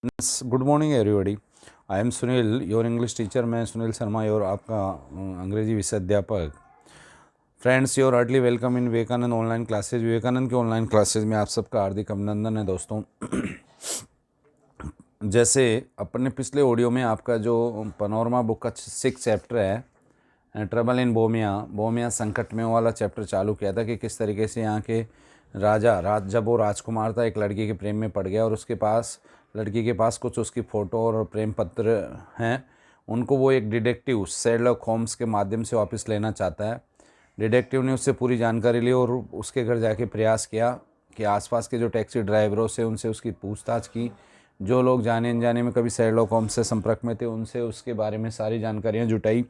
Good morning everybody. I am Sunil, your English teacher. मैं Sunil Sharma, your आपका अंग्रेजी विषय अध्यापक। Friends, your heartly welcome in Vivekananda online classes. Vivekananda के ऑनलाइन क्लासेज में आप सबका हार्दिक अभिनंदन है दोस्तों। जैसे अपने पिछले ऑडियो में आपका जो पनोरमा बुक का 6 चैप्टर है, ट्रबल इन बोमिया, बोमिया संकट में वाला चैप्टर चालू किया था कि किस तरीके से यहाँ के जब वो राजकुमार था, एक लड़की के प्रेम में पड़ गया और उसके पास, लड़की के पास कुछ उसकी फ़ोटो और प्रेम पत्र हैं। उनको वो एक डिटेक्टिव शेरलॉक होम्स के माध्यम से वापस लेना चाहता है। डिटेक्टिव ने उससे पूरी जानकारी ली और उसके घर जाके प्रयास किया कि आसपास के जो टैक्सी ड्राइवरों से उनसे उसकी पूछताछ की। जो लोग जाने अनजाने में कभी शेरलॉक होम्स से संपर्क में थे, उनसे उसके बारे में सारी जानकारियाँ जुटाई।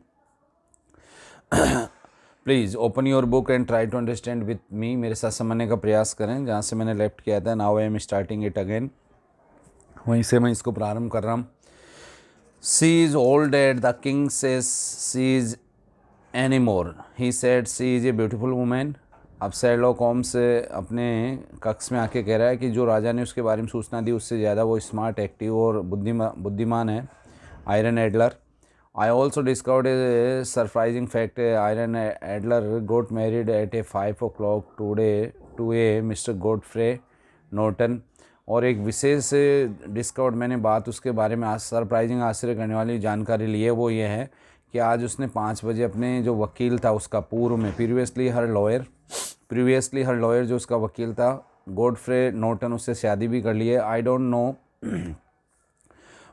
Please open your book and try to understand with me. मेरे साथ समझने का प्रयास करें जहाँ से मैंने लेफ्ट किया था। Now I am starting it again. वहीं से मैं इसको प्रारंभ कर रहा हूँ। She is old at the king says she is any more, he said she is a beautiful women. अब शेरलॉक होम्स अपने कक्ष में आके कह रहा है कि जो राजा ने उसके बारे में सूचना दी उससे ज़्यादा वो स्मार्ट, एक्टिव और बुद्धिमान है, iron Adler. I also discovered a surprising fact. Iron Adler got married at a 5 o'clock today to a Mr. Godfrey Norton। और एक विशेष डिस्कवर्ड मैंने बात उसके बारे में सरप्राइजिंग, आश्चर्य करने वाली जानकारी ली है। वो ये है कि आज उसने 5 बजे अपने जो वकील था उसका, पूर्व में प्रीवियसली हर लॉयर जो उसका वकील था गॉडफ्रे नॉर्टन, उससे शादी भी कर ली है। I don't know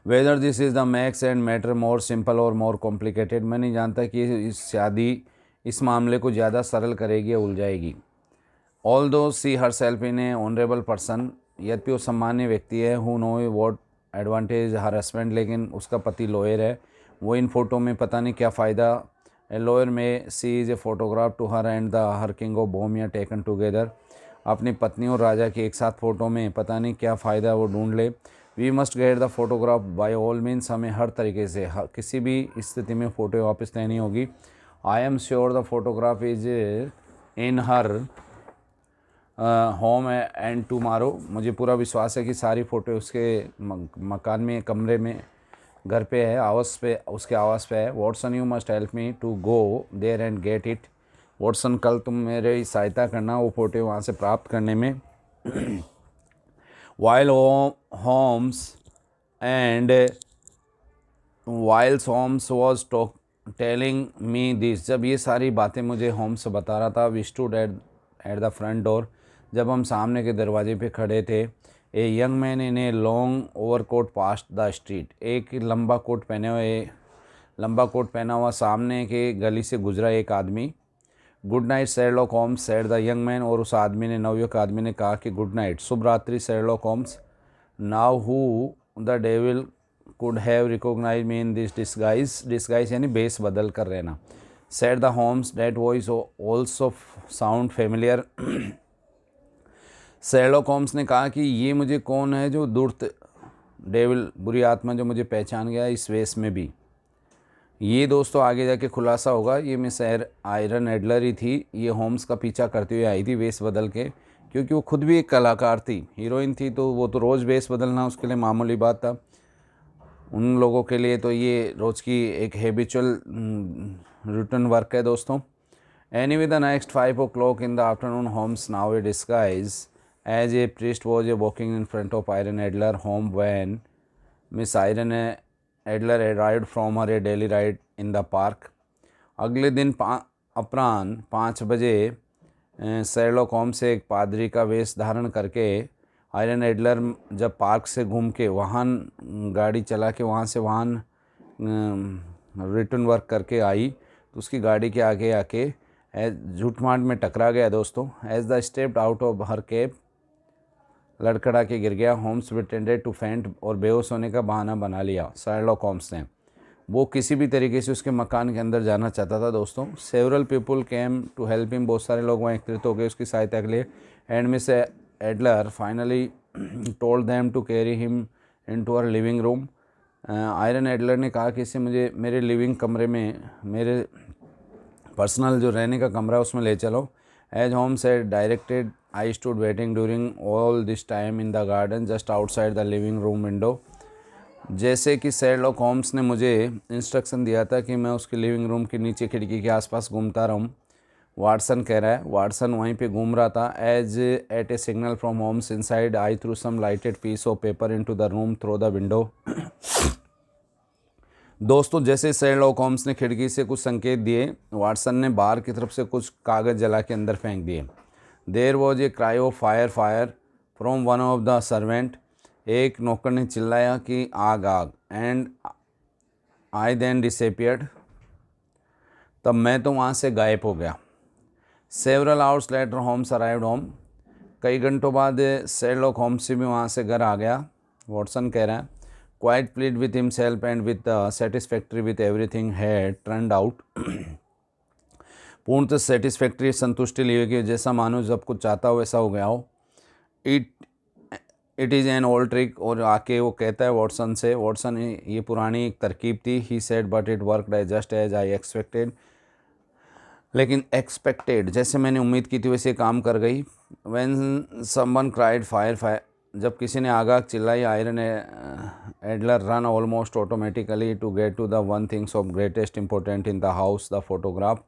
whether this is the max and matter more simple और मोर कॉम्प्लिकेटेड। मैं नहीं जानता कि इस शादी इस मामले को ज़्यादा सरल करेगी या उलझाएगी। Although she herself in a honourable person, यद्यपि वो सम्मान्य व्यक्ति है। Who know what advantage her husband, लेकिन उसका पति लॉयर है। वो इन फ़ोटो में पता नहीं क्या फ़ायदा। A lawyer may she is a photograph to her and the her king of Bohemia taken together. अपनी पत्नी और राजा की एक साथ फ़ोटो में पता नहीं क्या फ़ायदा वो ढूंढ ले। We must get the photograph by all means, हमें हर तरीके से किसी भी स्थिति में फ़ोटो वापस लेनी होगी। I am sure the photograph is in her home and tomorrow. मुझे पूरा विश्वास है कि सारी फ़ोटो उसके मकान में, कमरे में, घर पे है, आवास पे, उसके आवास पे है। Watson you must help me to go there and get it. Watson, कल तुम मेरी सहायता करना वो फ़ोटो वहाँ से प्राप्त करने में। while Holmes and while Holmes was telling me this, जब ये सारी बातें मुझे होम्स बता रहा था, we stood at the front door, जब हम सामने के दरवाजे पे खड़े थे। A young man in a long overcoat past the street, एक लंबा कोट पहना हुआ सामने के गली से गुजरा एक आदमी। Good night Sherlock Holmes said the young man, और उस आदमी ने, नवयुवक आदमी ने कहा कि गुड नाइट, शुभ रात्रि Sherlock Holmes. Now who the devil could have recognise me in this disguise यानी बेस बदल कर रहना। Said the Holmes, that voice also sound familiar. Sherlock Holmes ने कहा कि ये मुझे कौन है जो दुर्त डेविल, बुरी आत्मा जो मुझे पहचान गया इस वेश में भी। ये दोस्तों आगे जाके खुलासा होगा, ये मिस आयरन एडलर ही थी। ये होम्स का पीछा करते हुए आई थी वेश बदल के, क्योंकि वो खुद भी एक कलाकार थी, हीरोइन थी, तो वो तो रोज़ वेश बदलना उसके लिए मामूली बात था। उन लोगों के लिए तो ये रोज़ की एक हैबिचुअल रूटीन वर्क है दोस्तों। Anyway the next 5 o'clock in the afternoon, Holmes, now a disguise as a priest, was walking in front of Iron Adler home when Miss Iron Adler arrived from her daily ride in the park। अगले दिन अपराह्न 5 बजे Sherlock Holmes से एक पादरी का वेश धारण करके आयरन एडलर जब पार्क से घूम के गाड़ी चला के वहाँ से रिटर्न वर्क करके आई, तो उसकी गाड़ी के आगे आके झूठमाट में टकरा गया दोस्तों। As the stepped out of her cab, लड़खड़ा के गिर गया। होम्स प्रिटेंडेड टू फेंट, और बेहोश होने का बहाना बना लिया शेरलॉक होम्स ने। वो किसी भी तरीके से उसके मकान के अंदर जाना चाहता था दोस्तों। Several people came to help him, बहुत सारे लोग वहाँ एकत्रित हो गए उसकी सहायता के लिए। And Miss Adler finally told them to carry him into her living room. Irene Adler ने कहा कि इसे मुझे मेरे लिविंग कमरे में, मेरे पर्सनल जो रहने का कमरा उसमें ले चलो। Age homes had directed, I stood waiting during all this time in the garden just outside the living room window. जैसे कि शेरलॉक होम्स ने मुझे इंस्ट्रक्शन दिया था कि मैं उसके लिविंग रूम के नीचे खिड़की के आसपास घूमता रहूं, वाटसन कह रहा है। वाटसन वहीं पे घूम रहा था। As at a signal from Holmes inside I threw some lighted piece of paper into the room through the window. दोस्तों, जैसे शेरलॉक होम्स ने खिड़की से कुछ संकेत दिए, वाटसन ने बाहर की तरफ से कुछ कागज़ जला के अंदर फेंक दिए। There was a cry of fire fire from one of the servant. एक नौकर ने चिल्लाया कि आग आग। And I then disappeared. तब मैं तो वहाँ से गायब हो गया। Several hours later Holmes arrived home. कई घंटों बाद शेरलॉक होम्स भी वहाँ से घर आ गया। वॉटसन कह रहा है, quite plead with himself and with satisfactory with everything had turned out. पूर्णतः सेटिस्फैक्ट्री, संतुष्टि लिए कि जैसा मानो जब कुछ चाहता हो वैसा हो गया हो। It is an old trick. और आके वो कहता है वॉटसन से, वॉटसन ये पुरानी एक तरकीब थी। He said but it worked just as I expected. लेकिन एक्सपेक्टेड, जैसे मैंने उम्मीद की थी वैसे काम कर गई। When someone cried fire fire, जब किसी ने आग आग चिल्लाई, Irene Adler run almost automatically to get to the one things of greatest important in the house, the photograph.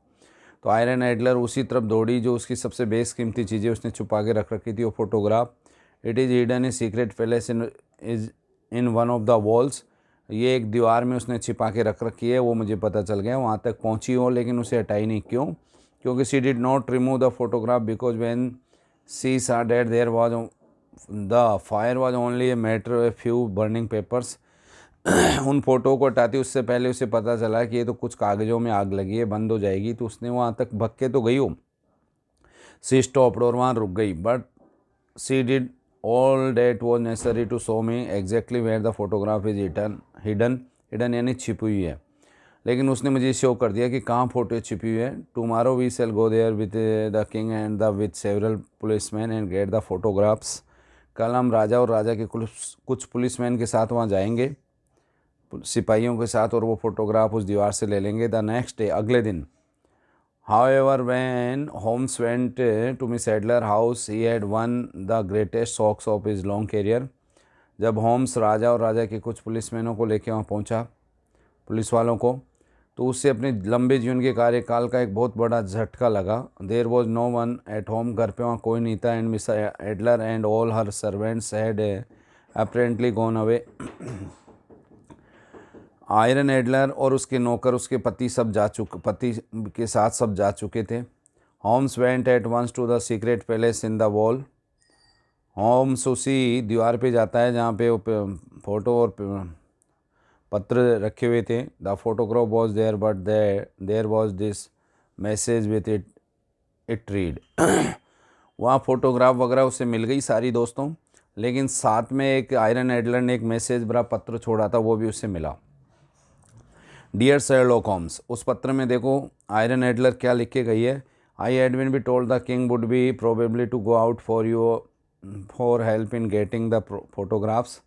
तो आयरन एडलर उसी तरफ दौड़ी जो उसकी सबसे बेसकीमती चीज़ें उसने छुपा के रख रखी थी, वो photograph. It is hidden a secret palace in one of the walls. ये एक दीवार में उसने छिपा के रख रखी है, वो मुझे पता चल गया। वहाँ तक पहुँची हो लेकिन उसे हटाई नहीं। क्यों? क्योंकि she did not remove the photograph because when she saw that there was the fire was only a matter a few burning papers. उन फोटो को हटाती उससे पहले उसे पता चला कि ये तो कुछ कागज़ों में आग लगी है, बंद हो जाएगी। तो उसने वहाँ तक भग के तो गई हो, सी स्टॉप्ड और वहाँ रुक गई। But she did all that was necessary to show me exactly where the photograph is hidden. Hidden यानी छिपी हुई है, लेकिन उसने मुझे शो कर दिया कि कहाँ फ़ोटो छिपी हुई है। Tomorrow we shall go there with the king and the with several policeman and get the photographs. कल हम राजा और राजा के कुछ पुलिसमैन के साथ वहाँ जाएंगे, सिपाहियों के साथ, और वो फोटोग्राफ उस दीवार से ले लेंगे। द नेक्स्ट डे, अगले दिन, however when Holmes went to Miss Adler house he had one the greatest shocks of his long career. जब होम्स राजा और राजा के कुछ पुलिसमैनों को लेकर वहाँ पहुँचा, पुलिस वालों को, तो उससे अपने लंबे जीवन के कार्यकाल का एक बहुत बड़ा झटका लगा। There was no one at home. घर पे वहाँ कोई नहीं था। And Miss Adler and all her servants had apparently gone away. Irene Adler और उसके नौकर, उसके पति के साथ सब जा चुके थे। Holmes went at once to the secret palace in the wall. Holmes उसी दीवार पे जाता है जहाँ पे फोटो और पत्र रखे हुए थे। The photograph was there but there was this message with it read. वहाँ फोटोग्राफ वगैरह उसे मिल गई सारी दोस्तों, लेकिन साथ में एक आयरन एडलर ने एक मैसेज भरा पत्र छोड़ा था, वो भी उससे मिला। डियर शेरलॉक होम्स, उस पत्र में देखो आयरन एडलर क्या लिख के गई है। I had been be told the king would be probably to go out for help in getting the photographs.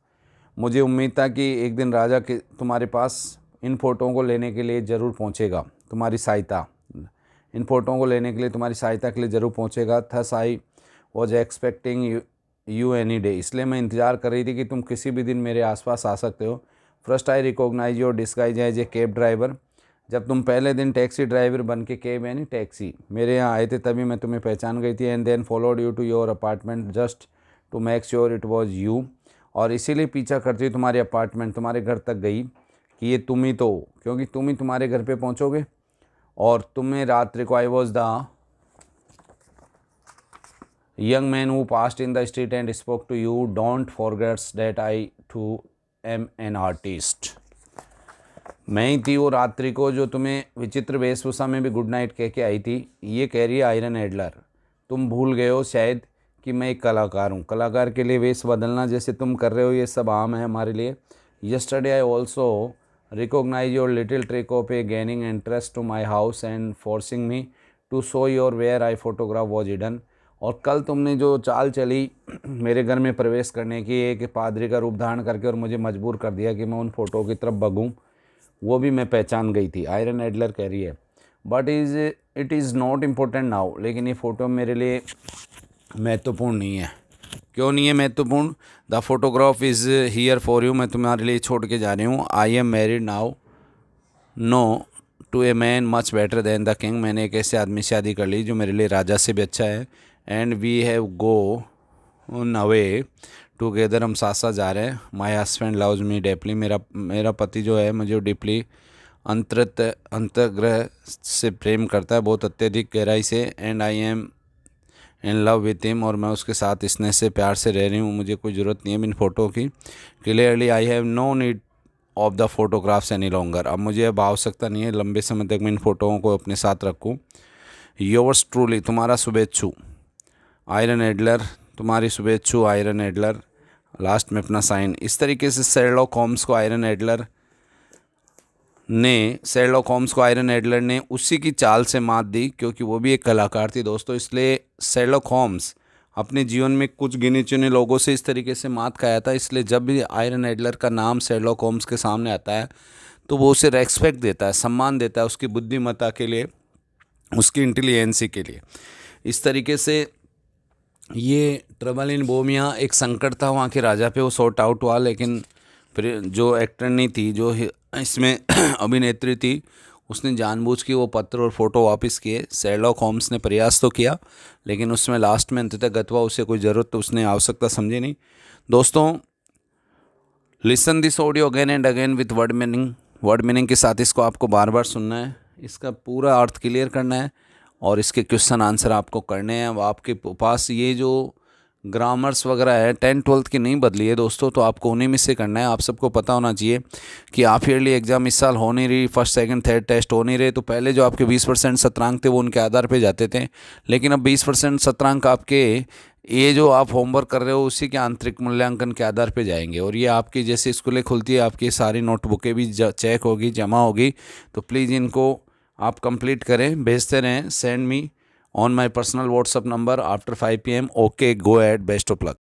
मुझे उम्मीद था कि एक दिन राजा के तुम्हारे पास इन फ़ोटोओं को लेने के लिए ज़रूर पहुंचेगा, तुम्हारी सहायता, इन फ़ोटोओं को लेने के लिए तुम्हारी सहायता के लिए ज़रूर पहुंचेगा। Thus I was expecting you any day. इसलिए मैं इंतज़ार कर रही थी कि तुम किसी भी दिन मेरे आसपास आ सकते हो। First I recognise your disguise as a cab driver. जब तुम पहले दिन टैक्सी ड्राइवर बन के, कैब यानी टैक्सी, मेरे यहाँ आए थे तभी मैं तुम्हें पहचान गई थी। And then followed you to your apartment just to make sure it was you. और इसीलिए पीछा करती हुई तुम्हारे अपार्टमेंट, तुम्हारे घर तक गई कि ये तुम ही तो हो, क्योंकि तुम ही तुम्हारे घर पे पहुंचोगे। और तुम्हें रात्रि को, I was the young man who passed in the street and spoke to you, don't forgets that I too am an artist. मैं ही थी वो रात्रि को जो तुम्हें विचित्र वेशभूषा में भी गुड नाइट कह के आई थी। ये कह रही है आयरन एडलर, तुम भूल गए हो शायद कि मैं एक कलाकार हूँ। कलाकार के लिए वेश बदलना जैसे तुम कर रहे हो ये सब आम है हमारे लिए। Yesterday I also recognise your little trick of a gaining interest to my house and forcing me to show your where I photograph was hidden. और कल तुमने जो चाल चली मेरे घर में प्रवेश करने की, एक पादरी का रूप धारण करके, और मुझे मजबूर कर दिया कि मैं उन फ़ोटो की तरफ भगूँ, वो भी मैं पहचान गई थी। आयरन एडलर कह रही है, but it is not important now. लेकिन ये फ़ोटो मेरे लिए महत्वपूर्ण नहीं है। क्यों नहीं है महत्वपूर्ण? The photograph is here for you, मैं तुम्हारे लिए छोड़ के जा रही हूँ। I am married now, no to a man much better than the king, मैंने एक ऐसे आदमी से शादी कर ली जो मेरे लिए राजा से भी अच्छा है। And we have go on away together, हम साथ साथ जा रहे हैं। My husband loves me deeply, मेरा पति जो है मुझे डीपली अंतर्ग्रह से प्रेम करता है, बहुत अत्यधिक गहराई से। And I am in love with him, और मैं उसके साथ स्नेह से प्यार से रह रही हूँ, मुझे कोई ज़रूरत नहीं है इन फ़ोटो की। Clearly I have no need of the photographs any longer, अब मुझे अब आवश्यकता नहीं है लंबे समय तक मैं इन फ़ोटोओं को अपने साथ रखूँ। योर्स ट्रूली, तुम्हारा शुभेच्छु आयरन एडलर, तुम्हारी शुभेच्छु आयरन एडलर, लास्ट में अपना साइन। इस तरीके से शेरलॉक होम्स को आयरन एडलर ने उसी की चाल से मात दी, क्योंकि वो भी एक कलाकार थी दोस्तों। इसलिए शेरलॉक होम्स अपने जीवन में कुछ गिने चुने लोगों से इस तरीके से मात खाया था। इसलिए जब भी आयरन एडलर का नाम शेरलॉक होम्स के सामने आता है तो वो उसे रेस्पेक्ट देता है, सम्मान देता है उसकी बुद्धिमत्ता के लिए, उसकी इंटेलिजेंसी के लिए। इस तरीके से ये ट्रबल इन बोमिया एक संकट था वहाँ के राजा पे, वो सॉर्ट आउट हुआ। लेकिन फिर जो एक्टर नहीं थी, जो इसमें अभिनेत्री थी, उसने जानबूझ के वो पत्र और फ़ोटो वापस किए। शेरलॉक होम्स ने प्रयास तो किया, लेकिन उसमें लास्ट में अंततः गत हुआ, उसे कोई ज़रूरत तो उसने आवश्यकता समझी नहीं। दोस्तों, listen this audio again and again with word meaning के साथ इसको आपको बार बार सुनना है, इसका पूरा अर्थ क्लियर करना है, और इसके क्वेश्चन आंसर आपको करने हैं। अब आपके पास ये जो ग्रामर्स वगैरह है 10th-12th की नहीं बदली है दोस्तों, तो आपको उन्हीं में से करना है। आप सबको पता होना चाहिए कि हाफ ईयरली एग्जाम इस साल हो नहीं रही, फर्स्ट सेकंड थर्ड टेस्ट हो नहीं रहे। तो पहले जो आपके 20% सत्रांक थे वो उनके आधार पे जाते थे, लेकिन अब 20% सत्रांक आपके ये जो आप होमवर्क कर रहे हो उसी के आंतरिक मूल्यांकन के आधार पे जाएंगे। और ये आपकी जैसे स्कूलें खुलती है, आपकी सारी नोटबुकें भी चेक होगी, जमा होगी। तो प्लीज़ इनको आप कंप्लीट करें, भेजते रहें। Send me on my personal WhatsApp number after 5 PM। Okay, go ahead, best of luck.